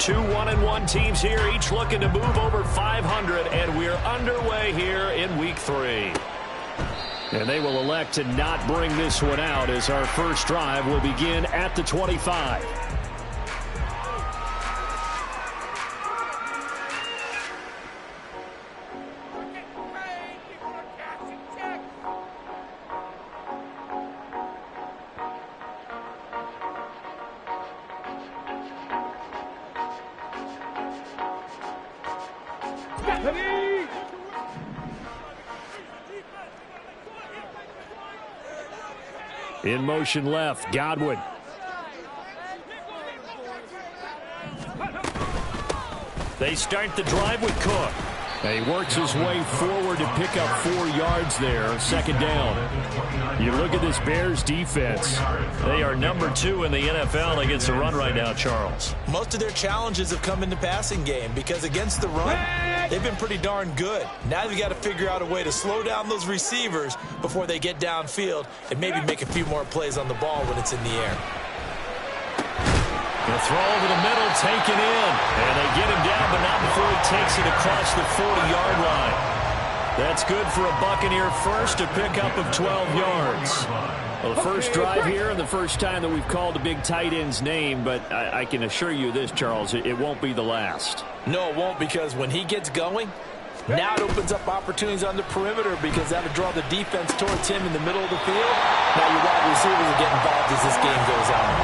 Two 1-1 teams here, each looking to move over 500, and we're underway here in Week 3. And they will elect to not bring this one out as our first drive will begin at the 25. In motion left, Godwin. They start the drive with Cook. He works his way forward to pick up 4 yards there, second down. You look at this Bears defense. They are number 2 in the NFL against the run right now, Charles. Most of their challenges have come in the passing game because against the run, they've been pretty darn good. Now they've got to figure out a way to slow down those receivers before they get downfield and maybe make a few more plays on the ball when it's in the air. The throw over the middle, taken in. And they get him down, but not before he takes it across the 40-yard line. That's good for a Buccaneer first, a pickup of 12 yards. Well, the first drive here and the first time that we've called a big tight end's name, but I can assure you this, Charles, it won't be the last. No, it won't, because when he gets going, now it opens up opportunities on the perimeter because that'll draw the defense towards him in the middle of the field. Now your wide receivers will get involved as this game goes on.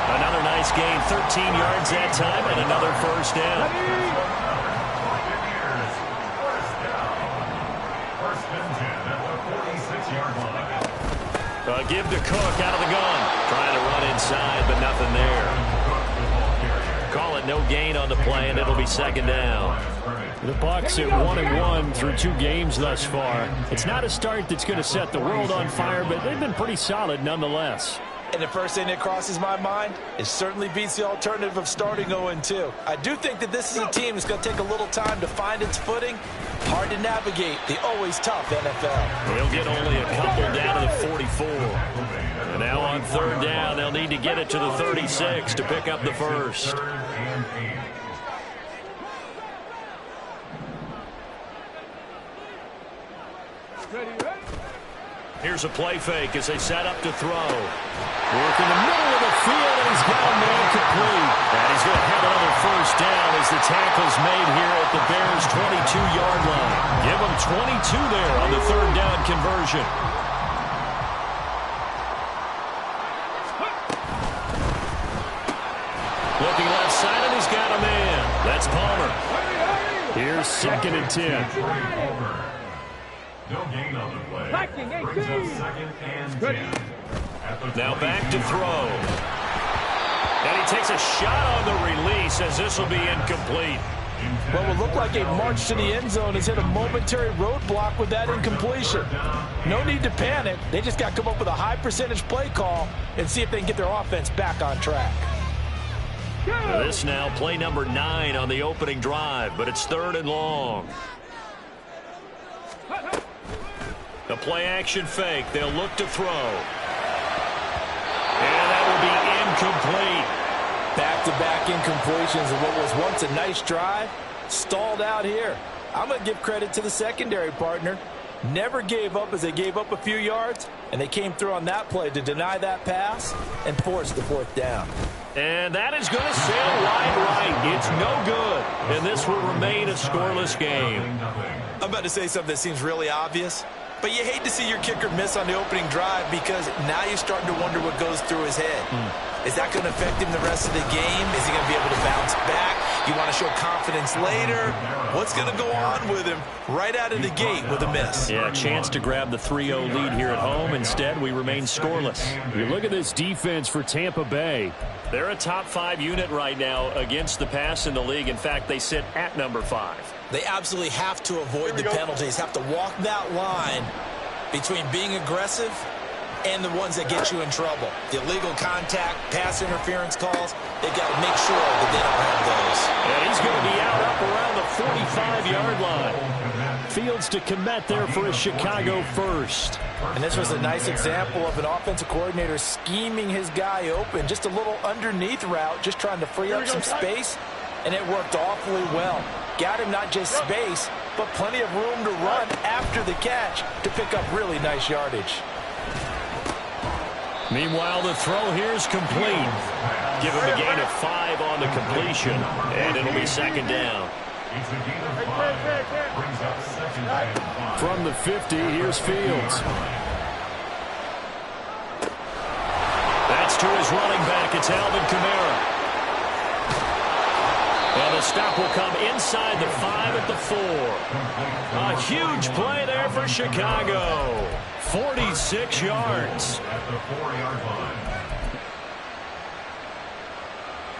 Another nice gain, 13 yards that time, and another first down. Give to Cook out of the gun. Trying to run inside, but nothing there. Call it no gain on the play, and it'll be second down. The Bucks at 1-1 through 2 games thus far. It's not a start that's going to set the world on fire, but they've been pretty solid nonetheless. And the first thing that crosses my mind, it certainly beats the alternative of starting 0-2. I do think that this is a team that's going to take a little time to find its footing. Hard to navigate the always tough NFL. They'll get only a couple down to the 44. And now on third down, they'll need to get it to the 36 to pick up the first. Here's a play fake as they set up to throw. Work in the middle of the field, and he's got a man complete. And he's going to have another first down as the tackle's made here at the Bears' 22-yard line. Give them 22 there on the third down conversion. Looking left side, and he's got a man. That's Palmer. Here's 2nd and 10. No gain on the play. Brings up 2nd and 10. Now back to throw. And he takes a shot on the release as this will be incomplete. What will look like a march to the end zone has hit a momentary roadblock with that incompletion. No need to panic. They just got to come up with a high percentage play call and see if they can get their offense back on track. This now play number 9 on the opening drive, but it's 3rd and long. The play action fake. They'll look to throw. And that will be incomplete. Back-to-back incompletions of what was once a nice drive. Stalled out here. I'm going to give credit to the secondary partner. Never gave up as they gave up a few yards, and they came through on that play to deny that pass and force the 4th down. And that is going to sail wide right. It's no good. And this will remain a scoreless game. I'm about to say something that seems really obvious, but you hate to see your kicker miss on the opening drive because now you're starting to wonder what goes through his head. Is that going to affect him the rest of the game? Is he going to be able to bounce back? You want to show confidence later? What's going to go on with him right out of the gate with a miss? Yeah, a chance to grab the 3-0 lead here at home. Instead, we remain scoreless. You look at this defense for Tampa Bay. They're a top 5 unit right now against the pass in the league. In fact, they sit at number 5. They absolutely have to avoid the penalties, have to walk that line between being aggressive and the ones that get you in trouble. The illegal contact, pass interference calls, they've got to make sure that they don't have those. And he's going to be out up around the 45-yard line. Fields to commit there for a Chicago first. And this was a nice example of an offensive coordinator scheming his guy open. Just a little underneath route, just trying to free up some space. And it worked awfully well. Got him not just space, but plenty of room to run after the catch to pick up really nice yardage. Meanwhile, the throw here is complete. Give him a gain of 5 on the completion, and it'll be second down. From the 50, here's Fields. That's to his running back. It's Alvin Kamara. And the stop will come inside the 5 at the 4. A huge play there for Chicago. 46 yards.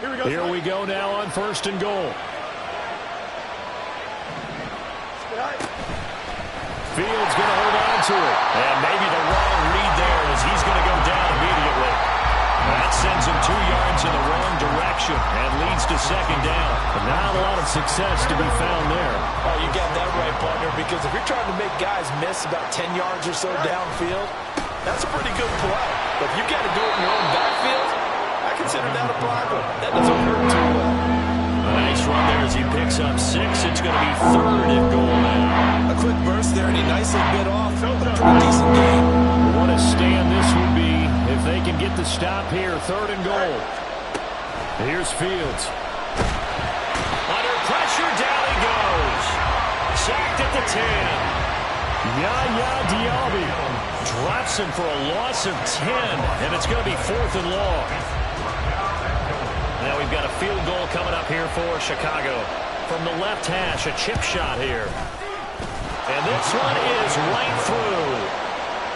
Here we go now on 1st and goal. Fields going to hold on to it. And maybe the wrong read there as he's going to go down immediately. That sends him 2 yards in the wrong direction and leads to second down. Not a lot of success to be found there. Oh, you got that right, partner, because if you're trying to make guys miss about 10 yards or so downfield, that's a pretty good play. But if you got to do it in your own backfield, I consider that a problem. That doesn't work too well. A nice run there as he picks up 6. It's going to be 3rd and goal now. A quick burst there, and he nicely bit off. A pretty decent game. What a stand this would be if they can get the stop here. 3rd and goal. Here's Fields. Under pressure, down he goes. Sacked at the 10. Yaya Diaby drops him for a loss of 10, and it's going to be 4th and long. Now we've got a field goal coming up here for Chicago. From the left hash, a chip shot here. And this one is right through.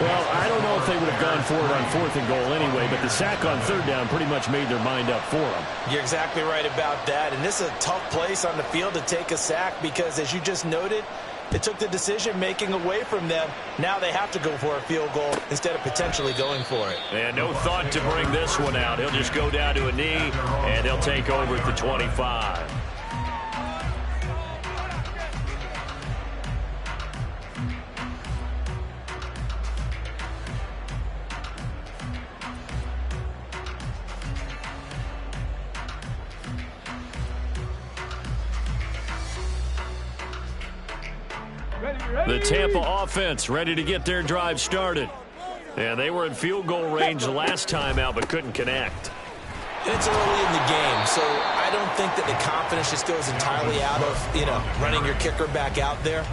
Well, I don't know if they would have gone for it on 4th and goal anyway, but the sack on 3rd down pretty much made their mind up for them. You're exactly right about that. And this is a tough place on the field to take a sack because, as you just noted, it took the decision-making away from them. Now they have to go for a field goal instead of potentially going for it. And no thought to bring this one out. He'll just go down to a knee, and they'll take over at the 25. The Tampa offense ready to get their drive started. And they were in field goal range last time out but couldn't connect. And it's early in the game, so I don't think that the confidence just goes entirely out of, running your kicker back out there.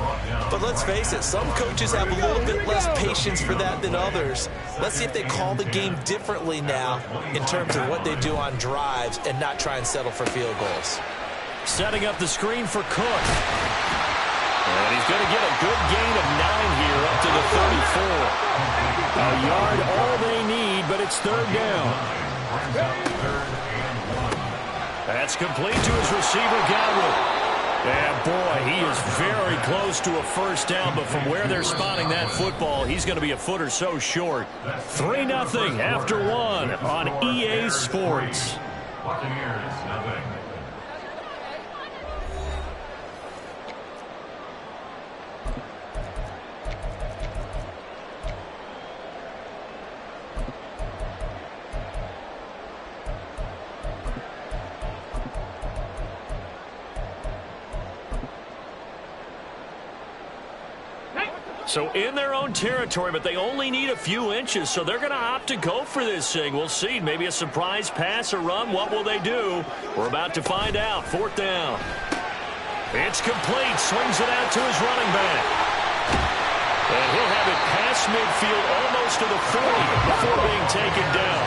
But let's face it, some coaches have a little bit less patience for that than others. Let's see if they call the game differently now in terms of what they do on drives and not try and settle for field goals. Setting up the screen for Cook. And he's going to get a good gain of 9 here up to the 34. A yard all they need, but it's 3rd down. That's complete to his receiver, Godwin. And boy, he is very close to a 1st down, but from where they're spotting that football, he's going to be a foot or so short. 3-0 after 1 on EA Sports. Buccaneers, nothing. So in their own territory, but they only need a few inches, so they're going to opt to go for this thing. We'll see. Maybe a surprise pass or run. What will they do? We're about to find out. 4th down. It's complete. Swings it out to his running back. And he'll have it past midfield almost to the 40 before being taken down.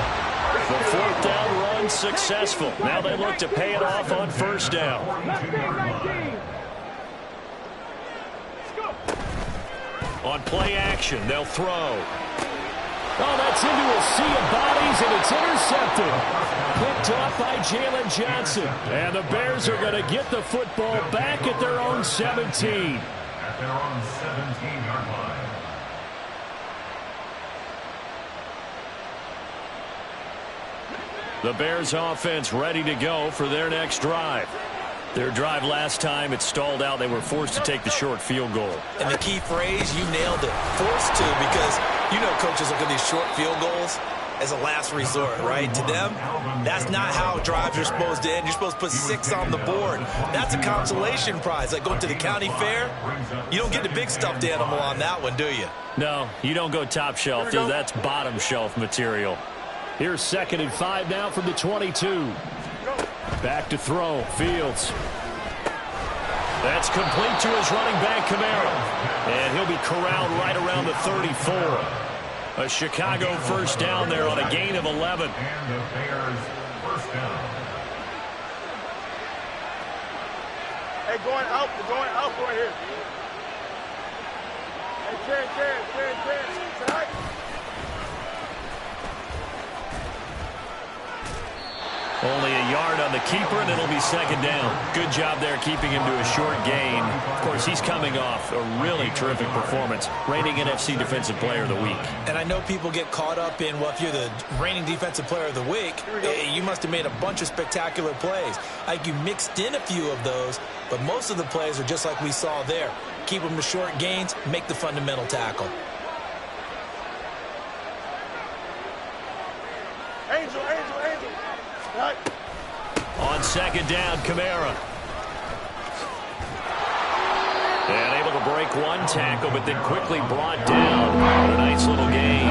The 4th down run successful. Now they look to pay it off on 1st down. On play action, they'll throw. Oh, that's into a sea of bodies, and it's intercepted. Picked up by Jalen Johnson. And the Bears are going to get the football back at their own 17. At their own 17-yard line. The Bears offense ready to go for their next drive. Their drive last time, it stalled out. They were forced to take the short field goal. And the key phrase, you nailed it. Forced to, because coaches look at these short field goals, as a last resort, right? To them, that's not how drives are supposed to end. You're supposed to put 6 on the board. That's a consolation prize. Like going to the county fair, you don't get the big stuffed animal on that one, do you? No, you don't go top shelf. That's bottom shelf material. Here's 2nd and 5 now from the 22. Back to throw. Fields. That's complete to his running back, Kamara. And he'll be corralled right around the 34. A Chicago first down there on a gain of 11. And the Bears first down. Hey, going out right here. Hey, Ted. Tonight. Only a yard on the keeper, and it'll be 2nd down. Good job there keeping him to a short gain. Of course, he's coming off a really terrific performance, reigning NFC Defensive Player of the Week. And I know people get caught up in, well, if you're the reigning Defensive Player of the Week, you must have made a bunch of spectacular plays. Like you mixed in a few of those, but most of the plays are just like we saw there. Keep them to short gains, make the fundamental tackle. Angel. Right. On 2nd down, Kamara. And able to break one tackle, but then quickly brought down. A nice little gain.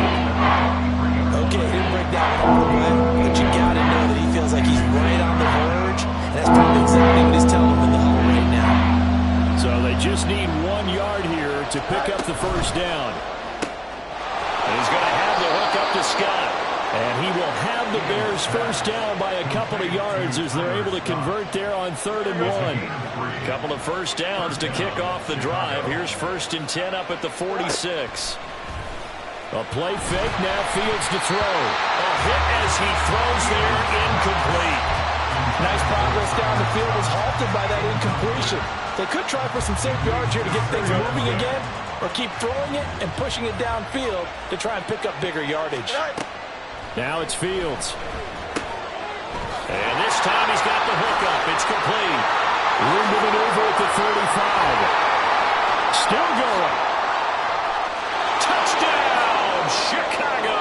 Okay, he didn't break that one all the way, but you got to know that he feels like he's right on the verge, and that's probably exactly what he's telling him in the huddle right now. So they just need 1 yard here to pick up the first down. And he's going to have the hook up to Scott. And he will have the Bears first down by a couple of yards as they're able to convert there on 3rd and 1. Couple of first downs to kick off the drive. Here's 1st and 10 up at the 46. A play fake, now Fields to throw. A hit as he throws there, incomplete. Nice progress down the field was halted by that incompletion. They could try for some safe yards here to get things moving again, or keep throwing it and pushing it downfield to try and pick up bigger yardage. Now it's Fields. And this time he's got the hook up. It's complete. Room to maneuver at the 35. Still going. Touchdown, Chicago.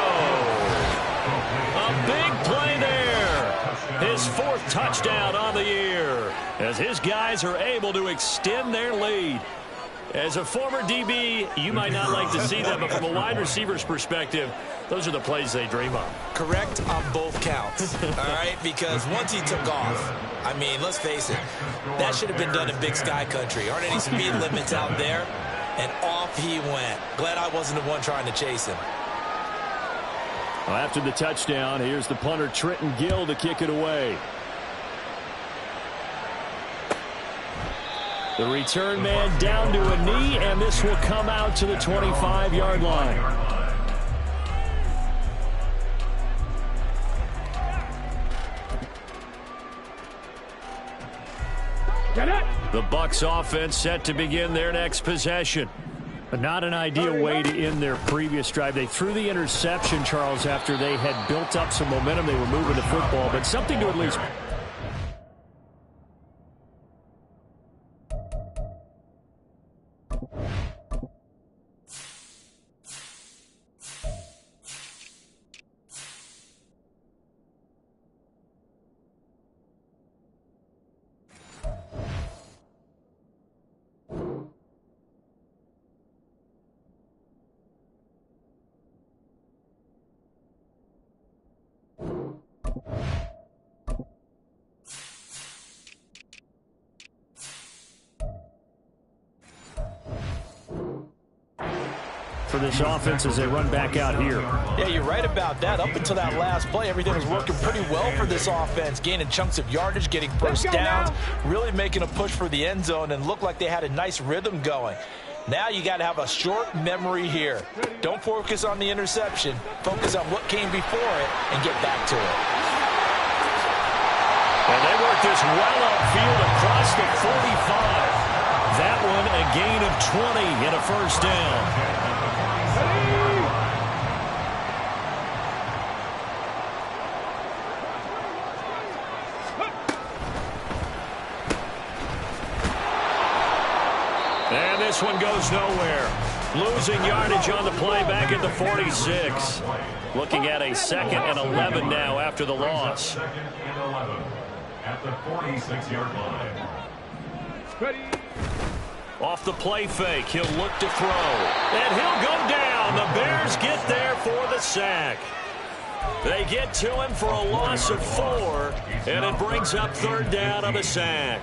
A big play there. His 4th touchdown on the year as his guys are able to extend their lead. As a former DB, you might not like to see them, but from a wide receiver's perspective, those are the plays they dream of. Correct on both counts, all right? Because once he took off, I mean, let's face it, that should have been done in Big Sky Country. Aren't any speed limits out there? And off he went. Glad I wasn't the one trying to chase him. Well, after the touchdown, here's the punter, Trenton Gill, to kick it away. The return man down to a knee, and this will come out to the 25-yard line. The Bucks offense set to begin their next possession. But not an ideal way to end their previous drive. They threw the interception, Charles, after they had built up some momentum. They were moving the football, but something to at least... for this offense as they run back out here. Yeah, you're right about that. Up until that last play, everything was working pretty well for this offense, gaining chunks of yardage, getting first downs, really making a push for the end zone, and looked like they had a nice rhythm going. Now you got to have a short memory here. Don't focus on the interception. Focus on what came before it and get back to it. And they work this well upfield across the 45. That one a gain of 20 and a first down. And this one goes nowhere. Losing yardage on the play back at the 46. Looking at a 2nd and 11 now after the loss. 2nd and 11 at the 46-yard line. Ready. Off the play fake, he'll look to throw. And he'll go down. The Bears get there for the sack. They get to him for a loss of 4, and it brings up 3rd down on the sack.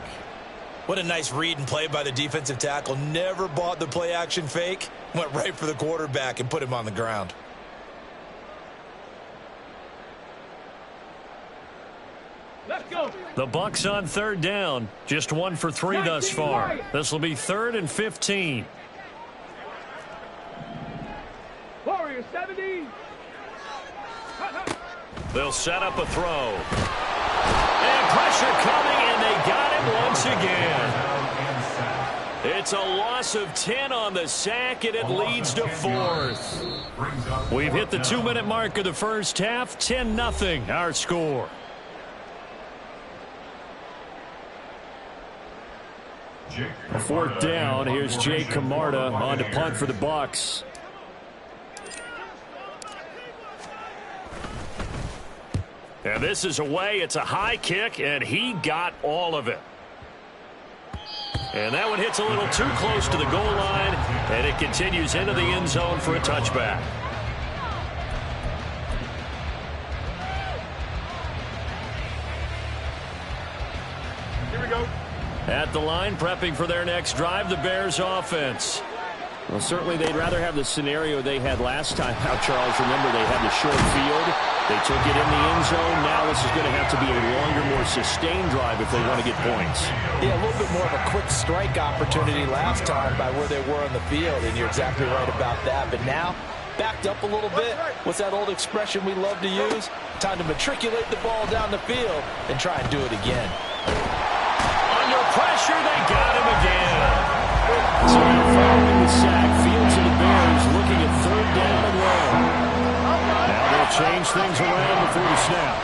What a nice read and play by the defensive tackle. Never bought the play-action fake. Went right for the quarterback and put him on the ground. Let's go. The Bucks on 3rd down. Just 1 for 3 thus far. This will be 3rd and 15. Warriors 70. They'll set up a throw. And pressure coming, and they got him once again. It's a loss of 10 on the sack, and it leads to 4th. We've hit the 2-minute mark of the first half. 10-0 our score. A 4th down. Here's Jake Camarda on to punt for the Bucks. And this is away. It's a high kick, and he got all of it. And that one hits a little too close to the goal line, and it continues into the end zone for a touchback. Here we go. At the line, prepping for their next drive, the Bears offense. Well, certainly they'd rather have the scenario they had last time out, Charles. Remember, they had the short field. They took it in the end zone. Now this is going to have to be a longer, more sustained drive if they want to get points. Yeah, a little bit more of a quick strike opportunity last time by where they were on the field, and you're exactly right about that. But now, backed up a little bit. What's that old expression we love to use? Time to matriculate the ball down the field and try and do it again. Under pressure, they got him again. So now following the sack, Fields and the Bears looking at 3rd down and 1. Now they'll change things around before the snap.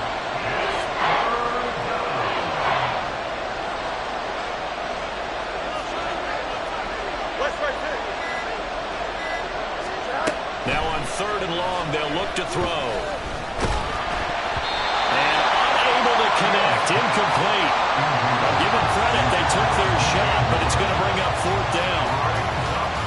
Now on 3rd and long, they'll look to throw. And unable to connect, incomplete. I'll give them credit, they took their shot, but it's going to bring up 4th down.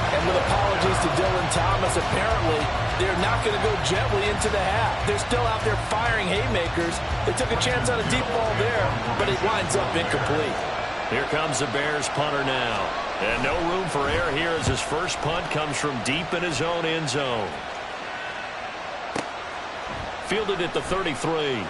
And with apologies to Dylan Thomas, apparently they're not going to go gently into the half. They're still out there firing haymakers. They took a chance on a deep ball there, but it winds up incomplete. Here comes the Bears punter now. And no room for error here as his first punt comes from deep in his own end zone. Fielded at the 33.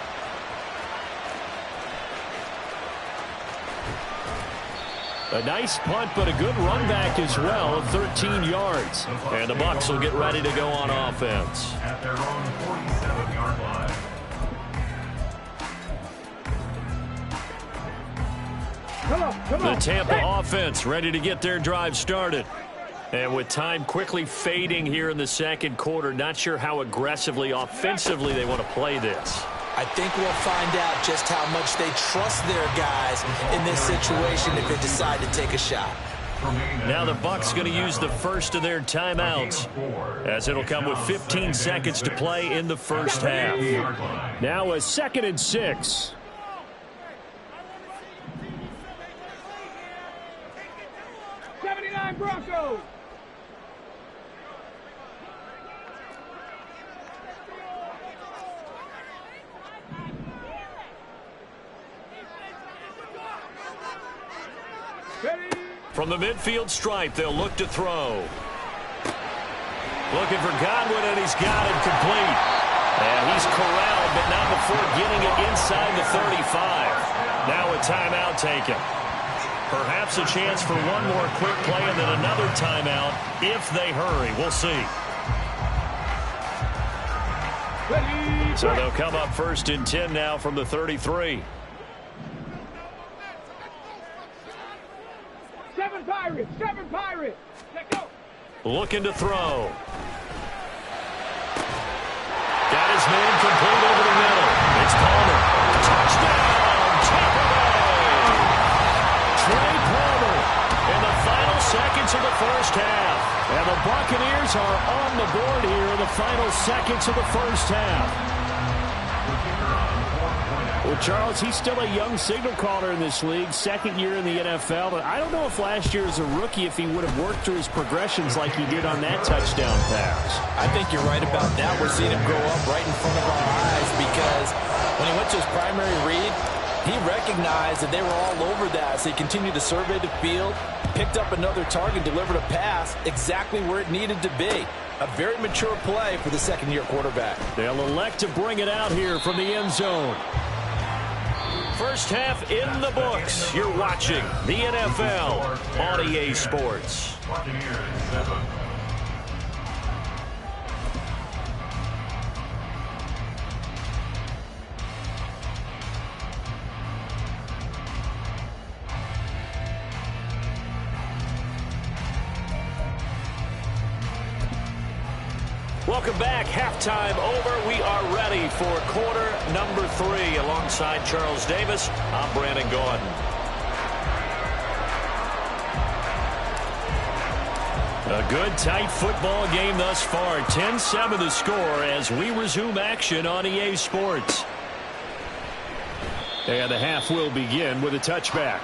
A nice punt, but a good run back as well of 13 yards. And the Bucks will get ready to go on offense. At their own 47-yard line. Come on. The Tampa offense ready to get their drive started. And with time quickly fading here in the 2nd quarter, not sure how aggressively, offensively they want to play this. I think we'll find out just how much they trust their guys in this situation if they decide to take a shot. Now the Bucks going to use the first of their timeouts, as it'll come with 15 seconds to play in the first half. Now a 2nd and 6. Broncos. From the midfield stripe, they'll look to throw. Looking for Godwin, and he's got it complete. And he's corralled, but not before getting it inside the 35. Now a timeout taken. Perhaps a chance for one more quick play and then another timeout if they hurry. We'll see. So they'll come up 1st and 10 now from the 33. 7 Pirates. 7 Pirates. Let's go. Looking to throw. Got his man complete over the middle. It's Palmer. Touchdown, Tampa Bay. Trey Palmer in the final seconds of the first half. And the Buccaneers are on the board here in the final seconds of the first half. Well, Charles, he's still a young signal caller in this league, second year in the NFL. But I don't know if last year as a rookie, if he would have worked through his progressions like he did on that touchdown pass. I think you're right about that. We're seeing him grow up right in front of our eyes because when he went to his primary read, he recognized that they were all over that. So he continued to survey the field, picked up another target, delivered a pass exactly where it needed to be. A very mature play for the second-year quarterback. They'll elect to bring it out here from the end zone. First half in the books. You're watching the NFL on EA Sports. Buccaneers 7. Welcome back. Halftime over. We are ready for quarter number 3. Alongside Charles Davis, I'm Brandon Gaudin. A good, tight football game thus far. 10-7 the score as we resume action on EA Sports. And the half will begin with a touchback.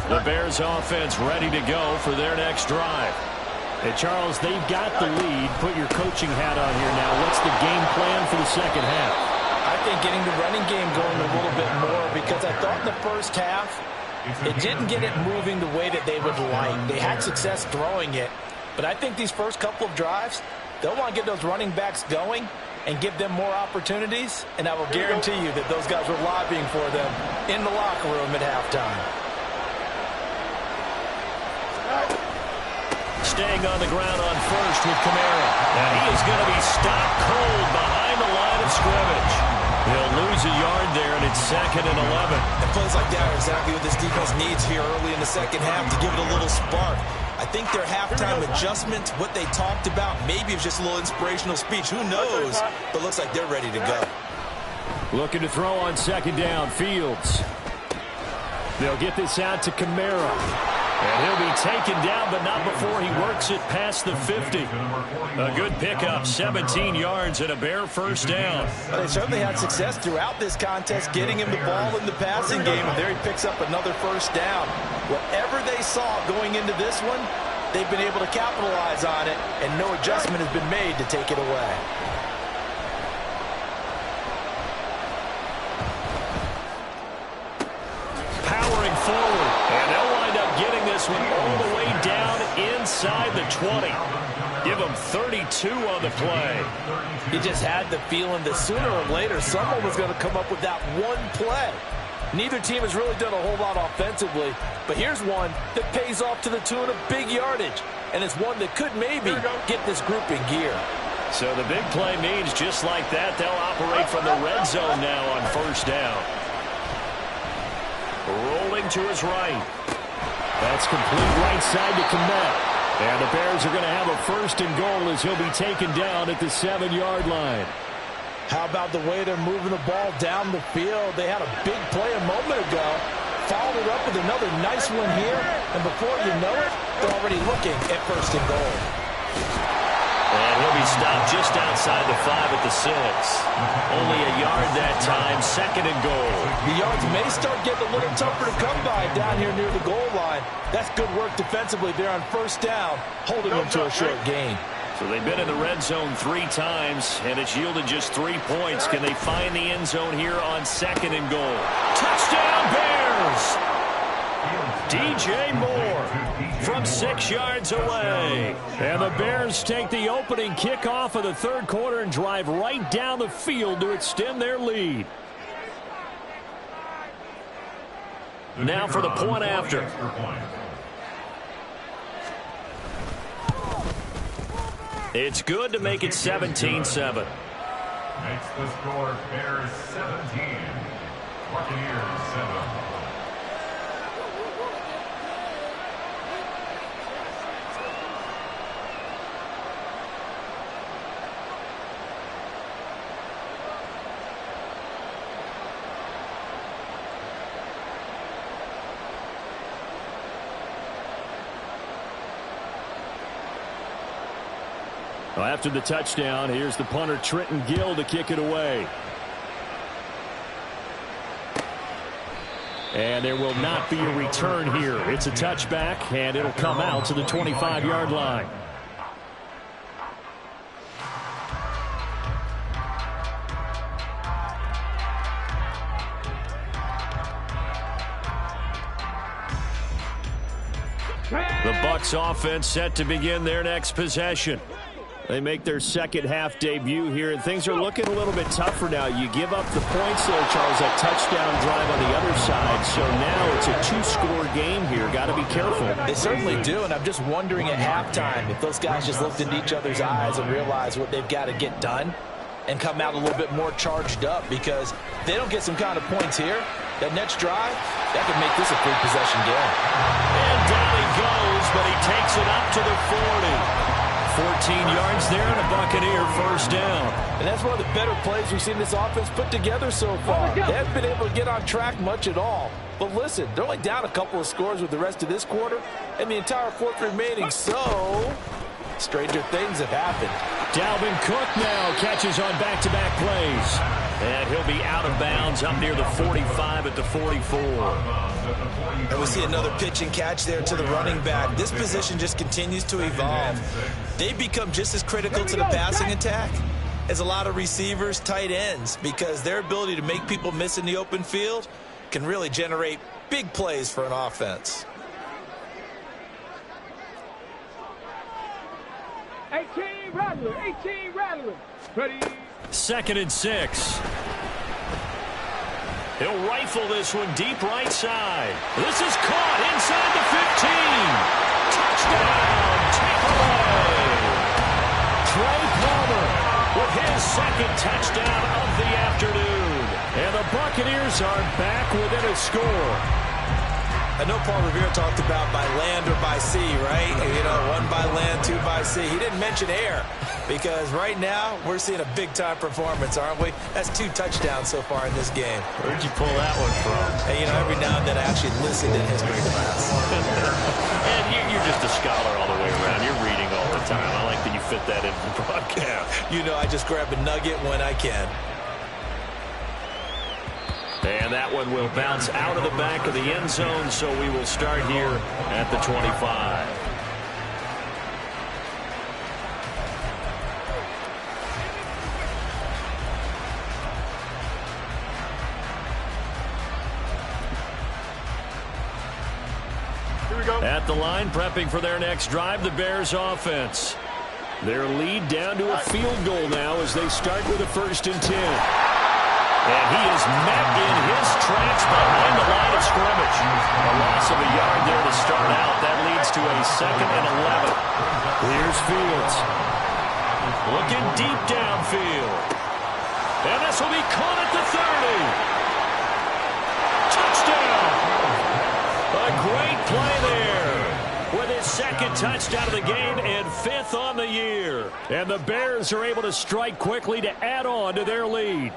The Bears offense ready to go for their next drive. Hey, Charles, they've got the lead. Put your coaching hat on here now. What's the game plan for the second half? I think getting the running game going a little bit more because I thought in the first half it didn't get it moving the way that they would like. They had success throwing it, but I think these first couple of drives, they'll want to get those running backs going and give them more opportunities, and I will guarantee you that those guys were lobbying for them in the locker room at halftime. Staying on the ground on first with Kamara. And he is going to be stopped cold behind the line of scrimmage. He'll lose a yard there, and it's 2nd and 11. And plays like that are exactly what this defense needs here early in the second half to give it a little spark. I think their halftime adjustment, what they talked about, maybe it was just a little inspirational speech. Who knows? But looks like they're ready to go. Looking to throw on second down. Fields. They'll get this out to Kamara. And he'll be taken down, but not before he works it past the 50. A good pickup, 17 yards and a Bear first down. Well, they certainly had success throughout this contest, getting him the ball in the passing game, and there he picks up another first down. Whatever they saw going into this one, they've been able to capitalize on it, and no adjustment has been made to take it away. Powering forward, and they'll wind up getting this one all the way down inside the 20. Give them 32 on the play. He just had the feeling that sooner or later someone was going to come up with that one play. Neither team has really done a whole lot offensively, but here's one that pays off to the tune of big yardage, and it's one that could maybe get this group in gear. So the big play means just like that, they'll operate from the red zone now on first down. Rolling to his right. That's complete right side to Kmet. And the Bears are going to have a first and goal as he'll be taken down at the 7-yard line. How about the way they're moving the ball down the field? They had a big play a moment ago. Followed it up with another nice one here. And before you know it, they're already looking at first and goal. And he'll be stopped just outside the 5 at the 6. Only a yard that time, 2nd and goal. The yards may start getting a little tougher to come by down here near the goal line. That's good work defensively there on first down, holding them to a short gain. So they've been in the red zone 3 times, and it's yielded just 3 points. Can they find the end zone here on 2nd and goal? Touchdown, Bears! DJ Moore from 6 yards away. And the Bears take the opening kickoff of the third quarter and drive right down the field to extend their lead. Now for the point after. It's good to make it 17-7. Makes the score Bears 17. Buccaneers 7. Well, after the touchdown, here's the punter Trenton Gill to kick it away. And there will not be a return here. It's a touchback, and it'll come out to the 25-yard line. The Bucks offense set to begin their next possession. They make their second half debut here, and things are looking a little bit tougher now. You give up the points there, Charles, that touchdown drive on the other side. So now it's a two-score game here. Got to be careful. They certainly do, and I'm just wondering at halftime if those guys just looked into each other's eyes and realized what they've got to get done and come out a little bit more charged up, because if they don't get some kind of points here, that next drive, that could make this a free possession game. And down he goes, but he takes it up to the 40. 14 yards there and a Buccaneer first down. And that's one of the better plays we've seen this offense put together so far. They haven't been able to get on track much at all. But listen, they're only down a couple of scores with the rest of this quarter and the entire fourth remaining. So, stranger things have happened. Dalvin Cook now catches on back-to-back plays. And he'll be out of bounds up near the 45 at the 44. And we see another pitch and catch there to the running back. This position just continues to evolve. They've become just as critical to the passing attack as a lot of receivers, tight ends, because their ability to make people miss in the open field can really generate big plays for an offense. 18 Rattler, 18 Rattler. Ready. 2nd and 6. He'll rifle this one deep right side. This is caught inside the 15. Touchdown, Tampa Bay. Trey Palmer with his second touchdown of the afternoon. And the Buccaneers are back within a score. I know Paul Revere talked about by land or by sea, right? You know, one by land, two by sea. He didn't mention air, because right now we're seeing a big-time performance, aren't we? That's 2 touchdowns so far in this game. Where'd you pull that one from? Hey, you know, every now and then I actually listened in history class. And you're just a scholar all the way around. You're reading all the time. I like that you fit that in the broadcast. You know, I just grab a nugget when I can. And that one will bounce out of the back of the end zone, so we will start here at the 25. Here we go. At the line, prepping for their next drive, the Bears offense. Their lead down to a field goal now as they start with a 1st and 10. And he is met in his tracks behind the line of scrimmage. A loss of a yard there to start out. That leads to a 2nd and 11. Here's Fields. Looking deep downfield. And this will be caught at the 30. Touchdown. A great play there. With his 2nd touchdown of the game and 5th on the year. And the Bears are able to strike quickly to add on to their lead.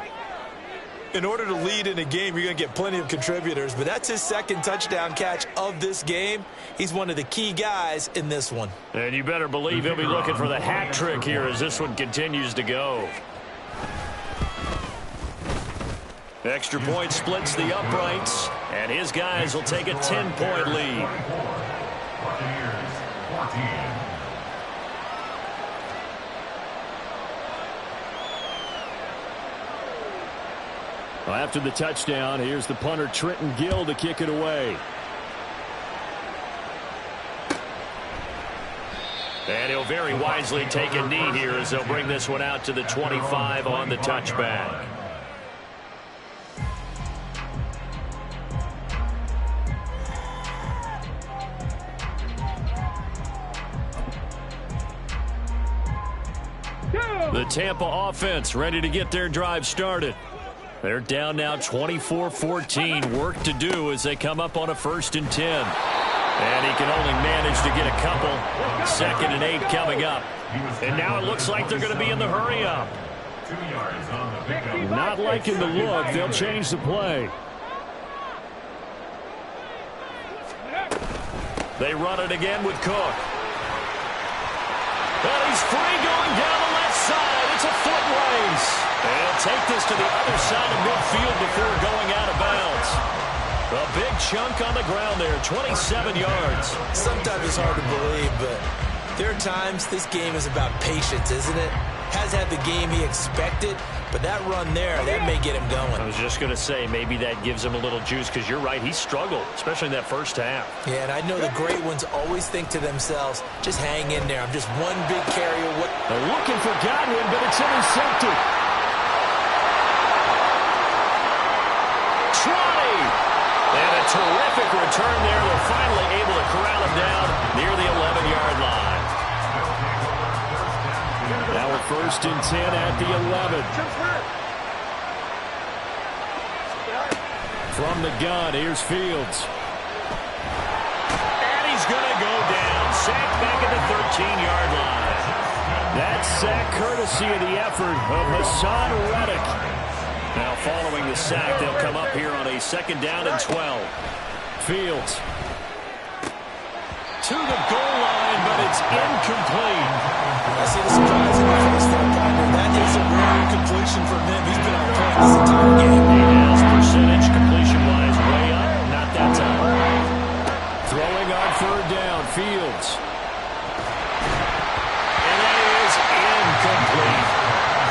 In order to lead in a game, you're going to get plenty of contributors, but that's his 2nd touchdown catch of this game. He's one of the key guys in this one. And you better believe he'll be looking for the hat trick here as this one continues to go. Extra point splits the uprights, and his guys will take a 10-point lead. Buccaneers 14. Well, after the touchdown, here's the punter Trenton Gill to kick it away. And he'll very wisely take a knee here as they'll bring this one out to the 25 on the touchback. The Tampa offense ready to get their drive started. They're down now 24-14. Work to do as they come up on a 1st and 10. And he can only manage to get a couple. 2nd and 8 coming up. And now it looks like they're going to be in the hurry up. 2 yards on the pickup. Not liking the look. They'll change the play. They run it again with Cook. And he's free going down the left side. It's a foot race. And he'll take this to the other side of midfield before going out of bounds. A big chunk on the ground there, 27 yards. Sometimes it's hard to believe, but there are times this game is about patience, isn't it? Has had the game he expected, but that run there, that may get him going. I was just going to say, maybe that gives him a little juice, because you're right, he struggled, especially in that first half. Yeah, and I know the great ones always think to themselves, just hang in there. I'm just one big carry away. They're looking for Godwin, but it's intercepted. And a terrific return there. They're finally able to corral him down near the 11-yard line. Now a 1st and 10 at the 11. From the gun, here's Fields. And he's going to go down. Sacked back at the 13-yard line. That sack courtesy of the effort of Hassan Reddick. Now following the sack, they'll come up here on a 2nd down and 12. Fields. To the goal line, but it's incomplete. I see the surprise in my face there, partner. That is a rare completion from him. He's been on point this entire game. His percentage completion-wise way up. Not that time. Throwing on 3rd down, Fields. And that is incomplete.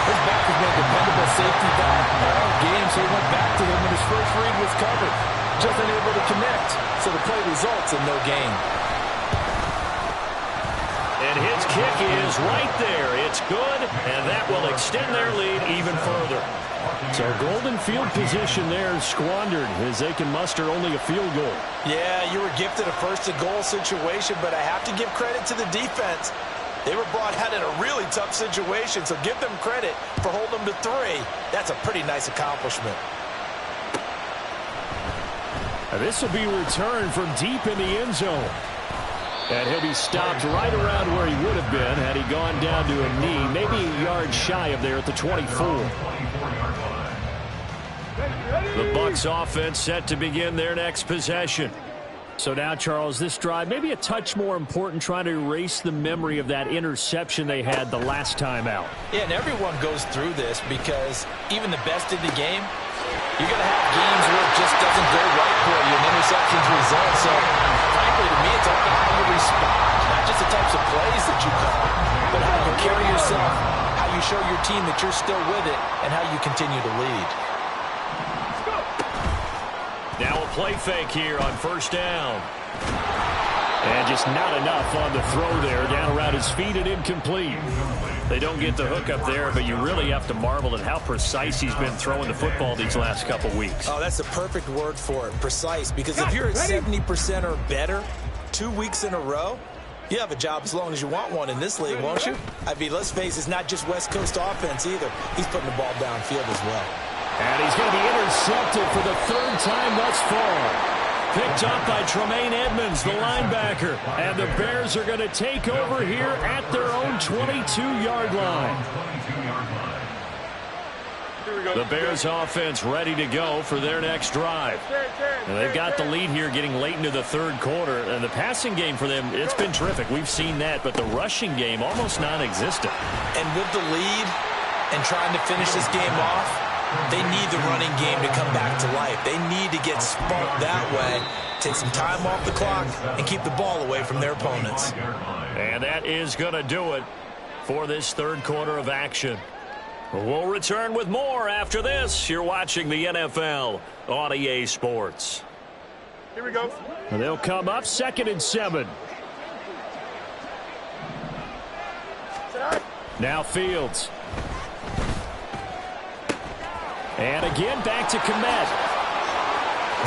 His back has been a dependable safety back all game, so he went back to him when his first read was covered. Just unable to connect, so the play results in no gain. And his kick is right there. It's good, and that will extend their lead even further. So golden field position there squandered as they can muster only a field goal. Yeah, you were gifted a 1st and goal situation, but I have to give credit to the defense. They were brought out in a really tough situation, so give them credit for holding them to 3. That's a pretty nice accomplishment. Now this will be returned from deep in the end zone. And he'll be stopped right around where he would have been had he gone down to a knee, maybe a yard shy of there at the 24. The Bucks offense set to begin their next possession. So now, Charles, this drive maybe a touch more important, trying to erase the memory of that interception they had the last time out. Yeah, and everyone goes through this because even the best in the game, you're going to have games where it just doesn't go right for you and interceptions result. So, frankly, to me, it's all about how you respond, not just the types of plays that you call, but how you carry yourself, how you show your team that you're still with it, and how you continue to lead. Now a play fake here on 1st down. And just not enough on the throw there. Down around his feet and incomplete. They don't get the hook up there, but you really have to marvel at how precise he's been throwing the football these last couple weeks. Oh, that's the perfect word for it, precise. Because if you're at 70% or better 2 weeks in a row, you have a job as long as you want one in this league, won't you? I mean, let's face it, it's not just West Coast offense either. He's putting the ball downfield as well. And he's going to be intercepted for the 3rd time thus far. Picked up by Tremaine Edmonds, the linebacker. And the Bears are going to take over here at their own 22-yard line. The Bears offense ready to go for their next drive. And they've got the lead here getting late into the 3rd quarter. And the passing game for them, it's been terrific. We've seen that. But the rushing game, almost non-existent. And with the lead and trying to finish this game off, they need the running game to come back to life. They need to get spunked that way, take some time off the clock, and keep the ball away from their opponents. And that is going to do it for this 3rd quarter of action. We'll return with more after this. You're watching the NFL on EA Sports. Here we go. And they'll come up 2nd and 7. Now Fields. And again, back to Komet.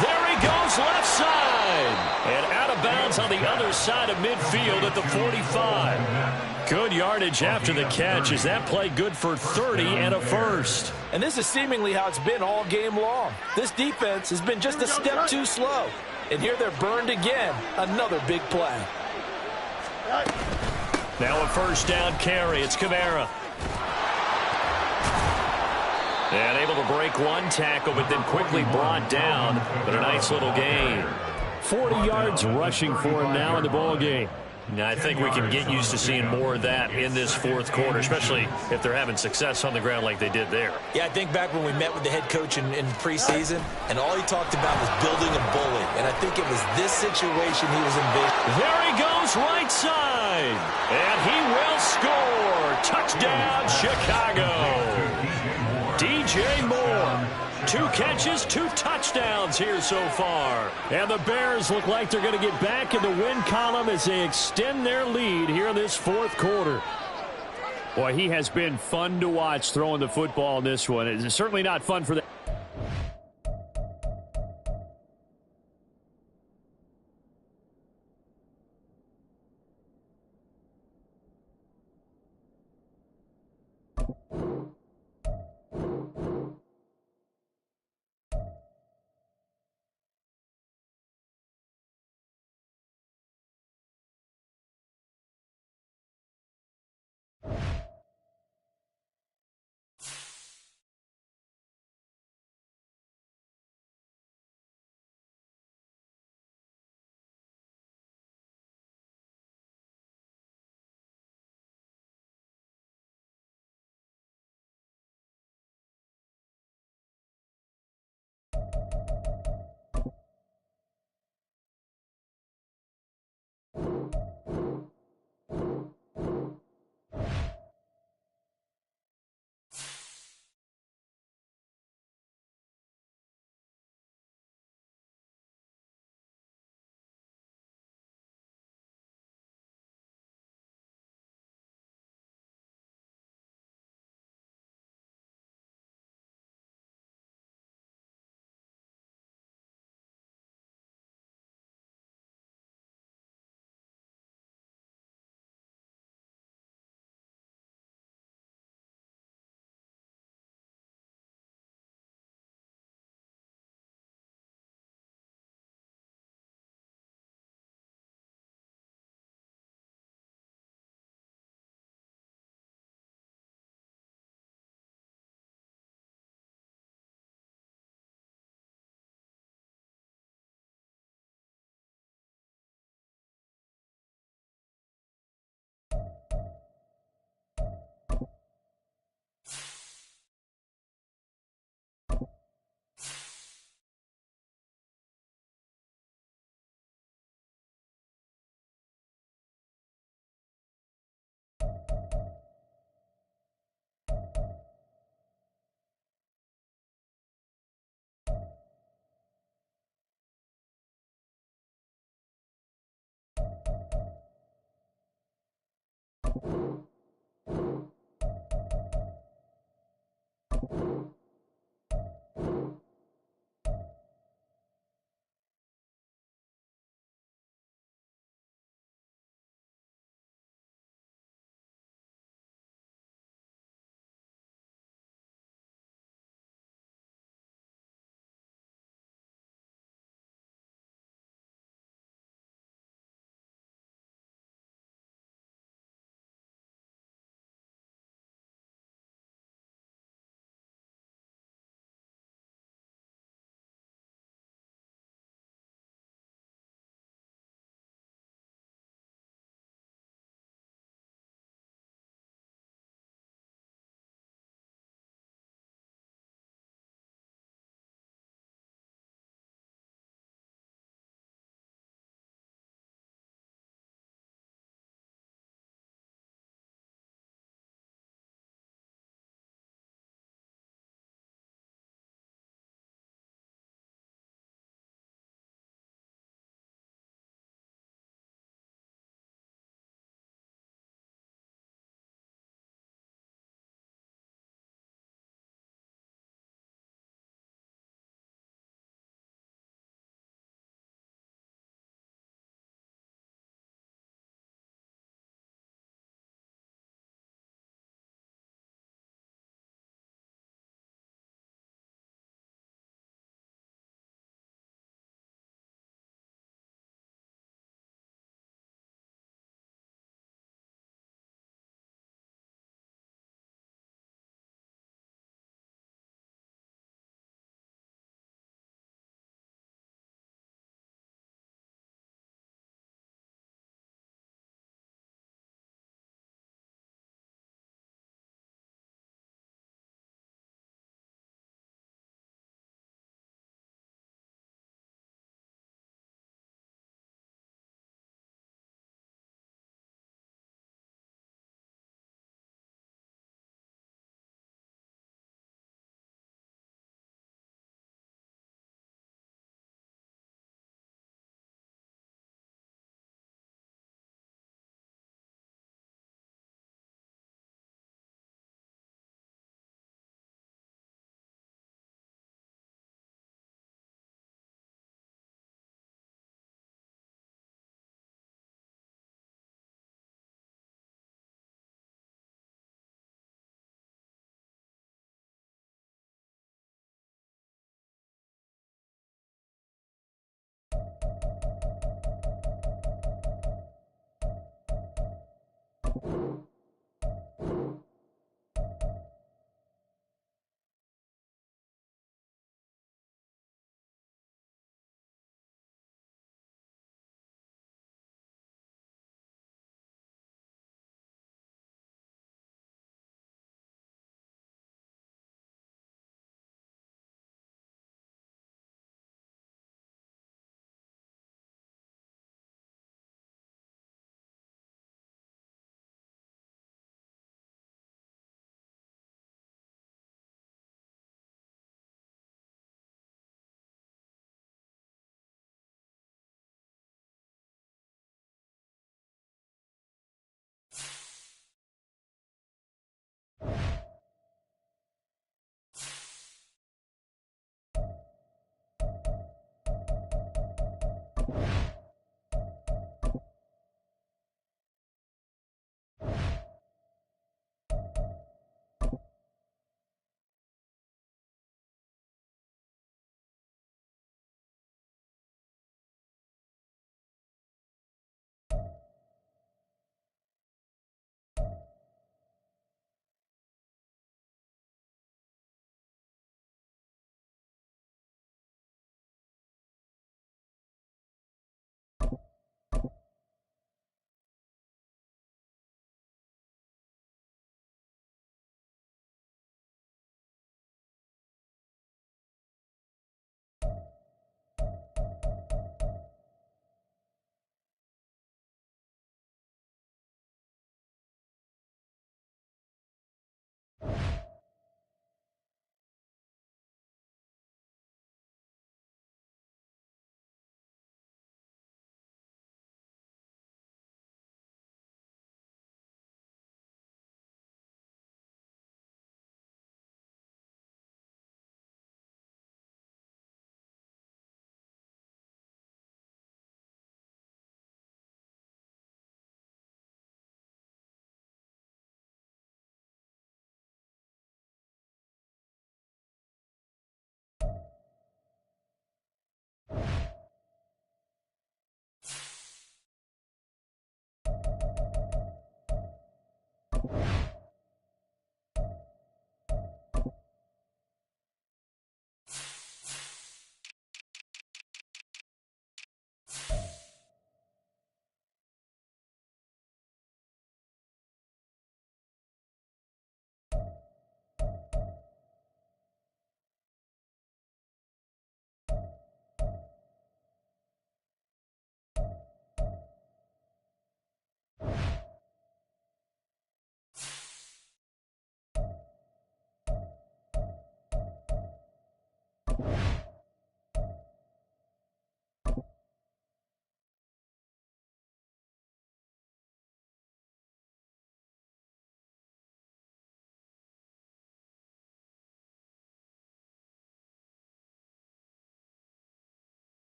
There he goes, left side. And out of bounds on the other side of midfield at the 45. Good yardage after the catch. Is that play good for 30 and a first? And this is seemingly how it's been all game long. This defense has been just a step too slow. And here they're burned again. Another big play. Now a first down carry. It's Kamara. And able to break one tackle, but then quickly brought down. But a nice little gain. 40 yards rushing for him now in the ball game. Now, I think we can get used to seeing more of that in this fourth quarter, especially if they're having success on the ground like they did there. Yeah, I think back when we met with the head coach in preseason, and all he talked about was building a bully. And I think it was this situation he was envisioning. There he goes, right side. And he will score. Touchdown, Chicago. DJ Moore. 2 catches, 2 touchdowns here so far. And the Bears look like they're going to get back in the win column as they extend their lead here in this fourth quarter. Boy, he has been fun to watch throwing the football in this one. It's certainly not fun for the